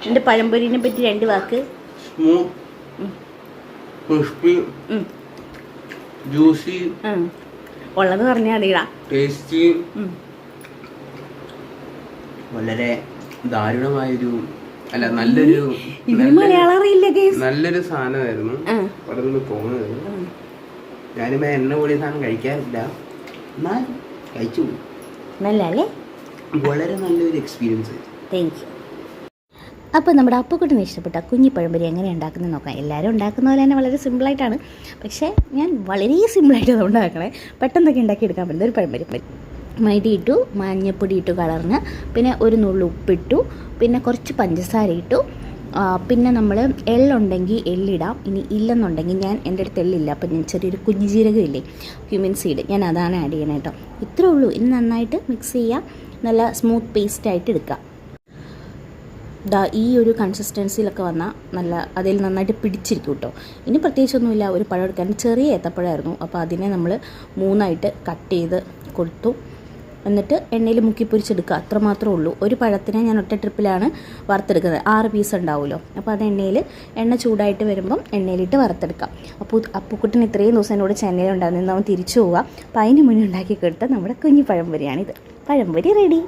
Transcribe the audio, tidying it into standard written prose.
എൻ്റെ പഴംപൊരിനെ പറ്റി 2 വാക്ക്. Crispy, juicy, ഉള്ളത് പറഞ്ഞാൽ മതിടാ. ടേസ്റ്റി, വളരെ ദാരുണമായൊരു അല്ല നല്ലൊരു മലയാളം അറിയില്ല. നല്ലൊരു സാധനമായിരുന്നു. അവിടെ തോന്നുന്നത് ഞാനിപ്പോ എണ്ണ കൂടിയ സാധനം കഴിക്കാറില്ല, എന്നാൽ കഴിച്ചു. നല്ലല്ലേ? വളരെ നല്ലൊരു എക്സ്പീരിയൻസ്. Thank you. അപ്പോൾ നമ്മുടെ അപ്പുക്കുട്ടിന് ഇഷ്ടപ്പെട്ട കുഞ്ഞി പഴംപൊരി എങ്ങനെ ഉണ്ടാക്കുന്നത് നോക്കാം. എല്ലാവരും ഉണ്ടാക്കുന്ന പോലെ തന്നെ വളരെ സിമ്പിളായിട്ടാണ്, പക്ഷേ ഞാൻ വളരെ സിമ്പിളായിട്ട് അത് ഉണ്ടാക്കണേ. പെട്ടെന്നൊക്കെ ഉണ്ടാക്കിയെടുക്കാൻ പറ്റുന്ന ഒരു പഴംപൊരി. മൈദ ഇട്ടു, മഞ്ഞൾപ്പൊടി ഇട്ടു കളറിന്, പിന്നെ ഒരു നുള്ളു ഉപ്പിട്ടു, പിന്നെ കുറച്ച് പഞ്ചസാര ഇട്ടു, പിന്നെ നമ്മൾ എള്ളുണ്ടെങ്കിൽ എള്ളിടാം. ഇനി ഇല്ലെന്നുണ്ടെങ്കിൽ ഞാൻ എൻ്റെ അടുത്ത് എള്ളില്ല, അപ്പം ഞാൻ ചെറിയൊരു കുഞ്ഞു ജീരകം ഇല്ലേ, ക്യുമിൻ സീഡ്, ഞാൻ അതാണ് ആഡ് ചെയ്യണേ കേട്ടോ. ഇത്രേ ഉള്ളൂ. ഇനി നന്നായിട്ട് മിക്സ് ചെയ്യുക, നല്ല സ്മൂത്ത് പേസ്റ്റായിട്ട് എടുക്കുക. ഈ ഒരു കൺസിസ്റ്റൻസിയിലൊക്കെ വന്നാൽ നല്ല അതിൽ നന്നായിട്ട് പിടിച്ചിരിക്കും കേട്ടോ. ഇനി പ്രത്യേകിച്ചൊന്നുമില്ല, ഒരു പഴം എടുക്കാൻ ചെറിയ ഏത്തപ്പഴമായിരുന്നു, അപ്പോൾ അതിനെ നമ്മൾ 3ആയിട്ട് കട്ട് ചെയ്ത് കൊടുത്തു. എന്നിട്ട് എണ്ണയിൽ മുക്കി പൊരിച്ചെടുക്കുക, അത്രമാത്രമേ ഉള്ളൂ. ഒരു പഴത്തിനെ ഞാൻ ഒറ്റ ട്രിപ്പിലാണ് വറുത്തെടുക്കുന്നത്. 6 പീസ് ഉണ്ടാവുമല്ലോ, അപ്പോൾ അത് എണ്ണ ചൂടായിട്ട് വരുമ്പം എണ്ണയിലിട്ട് വറുത്തെടുക്കാം. അപ്പോൾ അപ്പുക്കുട്ടിന് ഇത്രയും ദിവസം എന്നോട് ചെന്നൈയിലുണ്ടായിരുന്നു, അവൻ തിരിച്ചു പോവുക. അപ്പോൾ അതിന് മുന്നേ ഉണ്ടാക്കി കൊടുത്ത നമ്മുടെ കുഞ്ഞു പഴംപൊരിയാണിത്. പഴംപൊരി റെഡി.